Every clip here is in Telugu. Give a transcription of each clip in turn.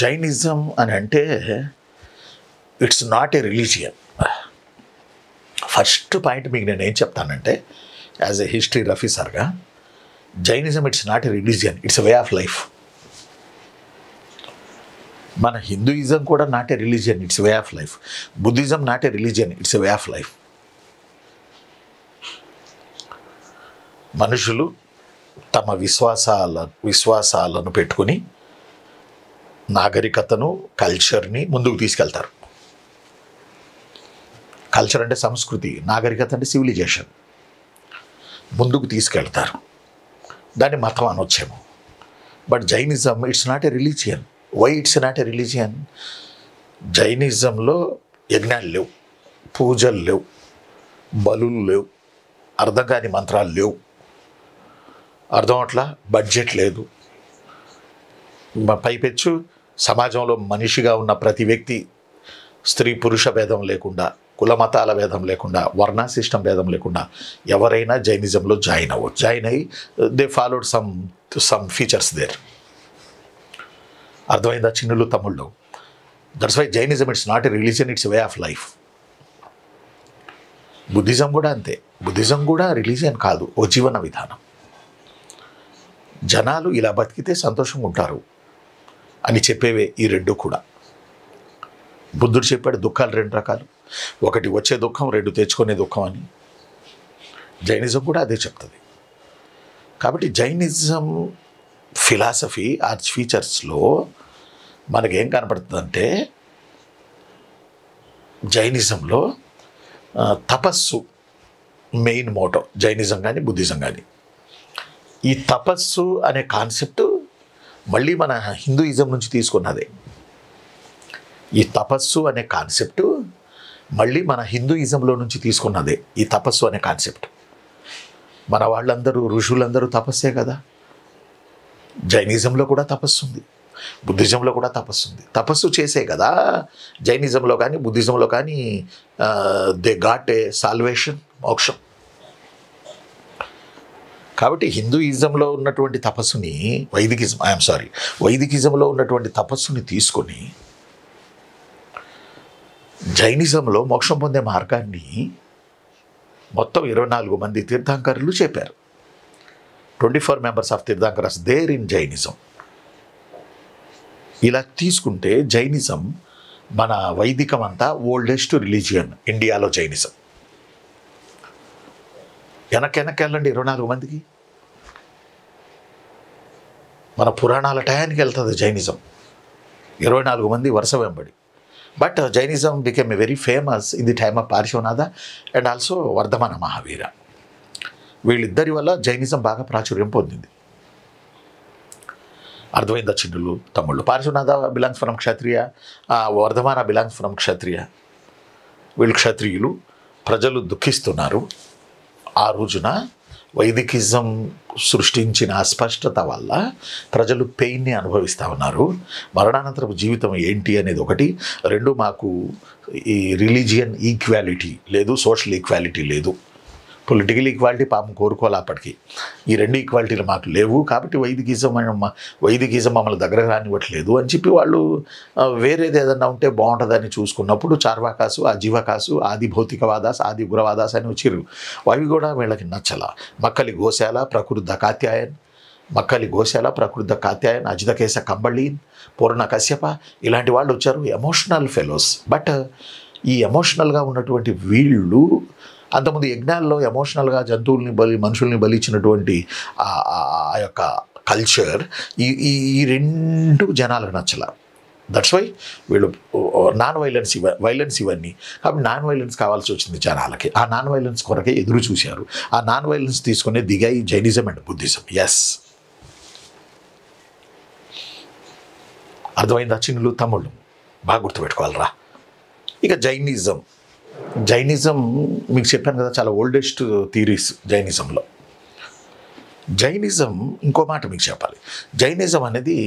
జైనిజం అని అంటే it's not a religion. First point మీకు నేను ఏం చెప్తానంటే, యాజ్ ఎ హిస్టరీ రఫీసర్గా, Jainism it's not a religion, it's a way of life. మన హిందూయిజం కూడా not a religion, it's way of life. Buddhism not a religion, it's a way of life. మనుషులు తమ విశ్వాసాలను పెట్టుకుని నాగరికతను, కల్చర్ని ముందుకు తీసుకెళ్తారు. కల్చర్ అంటే సంస్కృతి, నాగరికత అంటే సివిలైజేషన్, ముందుకు తీసుకెళ్తారు. దాన్ని మతం అనొచ్చేమో. But Jainism it's not a religion. Why it's not a religion? జైనిజంలో యజ్ఞాలు లేవు, పూజలు లేవు, బలులు లేవు, అర్థం కాని మంత్రాలు లేవు, అర్థం అట్లా బడ్జెట్ లేదు. పైపెచ్చు సమాజంలో మనిషిగా ఉన్న ప్రతి వ్యక్తి స్త్రీ పురుష భేదం లేకుండా, కుల మతాల భేదం లేకుండా, వర్ణ సిస్టమ్ భేదం లేకుండా ఎవరైనా జైనిజంలో జాయిన్ అయ్యి they followed some features there. అర్థమైందా చిన్నులు తమ్ముళ్ళు? That's why Jainism it's not a religion, it's way of life. Buddhism కూడా అంతే. బుద్ధిజం కూడా రిలీజియన్ కాదు, ఓ జీవన విధానం. జనాలు ఇలా బతికితే సంతోషంగా ఉంటారు అని చెప్పేవే ఈ రెండు కూడా. బుద్ధుడు చెప్పాడు దుఃఖాలు రెండు రకాలు, ఒకటి వచ్చే దుఃఖం, రెండు తెచ్చుకునే దుఃఖం అని. జైనిజం కూడా అదే చెప్తుంది. కాబట్టి జైనిజం ఫిలాసఫీ ఆర్చ్ ఫీచర్స్లో మనకేం కనపడుతుందంటే, జైనిజంలో తపస్సు మెయిన్ మోటో, జైనిజం కానీ బుద్ధిజం కానీ. ఈ తపస్సు అనే కాన్సెప్ట్ మళ్ళీ మన హిందూయిజం నుంచి తీసుకున్నదే. ఈ తపస్సు అనే కాన్సెప్ట్ మళ్ళీ మన హిందూయిజంలో నుంచి తీసుకున్నదే. ఈ తపస్సు అనే కాన్సెప్ట్ మన వాళ్ళందరూ, ఋషులందరూ తపస్సే కదా. జైనిజంలో కూడా తపస్సు ఉంది, బుద్ధిజంలో కూడా తపస్సు ఉంది. తపస్సు చేసే కదా జైనిజంలో కానీ బుద్ధిజంలో కానీ దే గాట్ ఏ సాల్వేషన్, మోక్షం. కాబట్టి హిందూయిజంలో ఉన్నటువంటి తపస్సుని వైదికిజంలో ఉన్నటువంటి తపస్సుని తీసుకొని జైనిజంలో మోక్షం పొందే మార్గాన్ని మొత్తం 24 మంది తీర్థంకరులు చెప్పారు. 24 members of Tirthankaras there in Jainism. ఇలా తీసుకుంటే జైనిజం మన వైదికం అంతా ఓల్డెస్ట్ రిలీజియన్ ఇండియాలో. జైనిజం వెనక్కి 24 మందికి మన పురాణాల టయానికి వెళ్తుంది జైనిజం, 24 మంది వరుస వెంబడి. But Jainism became a very famous in the time of Parshvanatha and also Vardhamana Mahavira. వీళ్ళిద్దరి వల్ల జైనిజం బాగా ప్రాచుర్యం పొందింది. అర్థమైందా చిన్నులు తమ్ముళ్ళు? Parshvanatha belongs from Kshatriya, Vardhamana belongs from క్షత్రియ. వీళ్ళు క్షత్రియులు. ప్రజలు దుఃఖిస్తున్నారు. ఆ రోజున వైదికిజం సృష్టించిన అస్పష్టత వల్ల ప్రజలు పెయిన్ని అనుభవిస్తూ ఉన్నారు. మరణానంతరపు జీవితం ఏంటి అనేది ఒకటి. రెండు, మాకు ఈ రిలీజియన్ ఈక్వాలిటీ లేదు, సోషల్ ఈక్వాలిటీ లేదు, పొలిటికల్ ఈక్వాలిటీ పాపం కోరుకోవాలి అప్పటికి. ఈ రెండు ఈక్వాలిటీలు మాకు లేవు. కాబట్టి వైదికిజం మమ్మల్ని దగ్గర రానివ్వట్లేదు అని చెప్పి వాళ్ళు వేరేది ఏదన్నా ఉంటే బాగుంటుందని చూసుకున్నప్పుడు చార్వాకాసు, అజీవకాసు, ఆది భౌతికవాదాస్, ఆది ఉగ్రవాదాస్ అని వచ్చిర్రు. అవి కూడా వీళ్ళకి నచ్చల. మక్కలి గోశాల, ప్రకృత కాత్యాయన్, అజితకేశ కంబళీన్, పూర్ణ కశ్యప, ఇలాంటి వాళ్ళు వచ్చారు, ఎమోషనల్ ఫెలోస్. బట్ ఈ ఎమోషనల్గా ఉన్నటువంటి వీళ్ళు అంతకుముందు యజ్ఞాల్లో ఎమోషనల్గా జంతువుల్ని మనుషుల్ని బలిచ్చినటువంటి ఆ యొక్క కల్చర్ ఈ రెండు జనాలకు నచ్చల. దట్స్ వై వీళ్ళు వైలెన్స్ ఇవన్నీ. కాబట్టి నాన్ వైలెన్స్ కావాల్సి వచ్చింది జనాలకి. ఆ నాన్ వైలెన్స్ కొరకే ఎదురు చూశారు. ఆ నాన్ వైలెన్స్ తీసుకునే దిగాయి జైనిజం అండ్ బుద్ధిజం. ఎస్, అర్థమైందా చిన్నులు తమ్ముళ్ళు? బాగా గుర్తుపెట్టుకోవాలరా. ఇక జైనిజం మీకు చెప్పాను కదా, చాలా ఓల్డెస్ట్ థియరీస్ జైనిజంలో. జైనిజం ఇంకో మాట మీకు చెప్పాలి. జైనిజం అనేది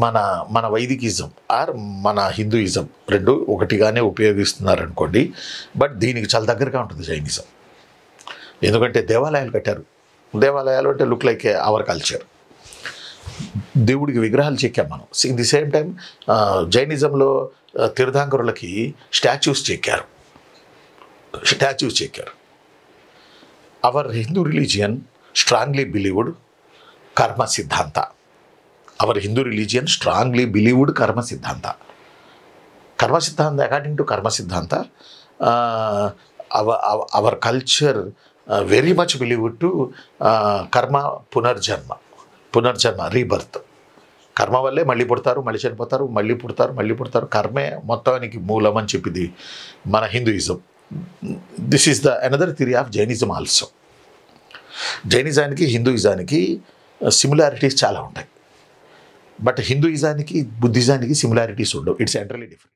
మన వైదికిజం ఆర్ మన హిందూయిజం రెండు ఒకటిగానే ఉపయోగిస్తున్నారనుకోండి. బట్ దీనికి చాలా దగ్గరగా ఉంటుంది జైనిజం. ఎందుకంటే దేవాలయాలు కట్టారు. దేవాలయాలు అంటే లుక్ లైక్ అవర్ కల్చర్. దేవుడికి విగ్రహాలు చెక్కాం మనం. ఇన్ ది సేమ్ టైం జైనిజంలో తీర్థాంకరులకి స్టాచ్యూస్ చెక్కారు. Our Hindu religion strongly believed karma siddhanta. Our Hindu religion strongly believed karma siddhanta. According to karma siddhanta, our culture very much believed to karma punarjanma rebirth. కర్మ వల్లే మళ్ళీ పుడతారు, మళ్ళీ చనిపోతారు, మళ్ళీ పుడతారు. కర్మే మొత్తానికి మూలం అని చెప్పింది మన Hinduism. This is the another theory of Jainism also. జైనిజానికి హిందూయిజానికి సిమిలారిటీస్ చాలా ఉంటాయి, బట్ హిందూయిజానికి బుద్ధిజానికి సిమిలారిటీస్ ఉండవు. It's entirely different.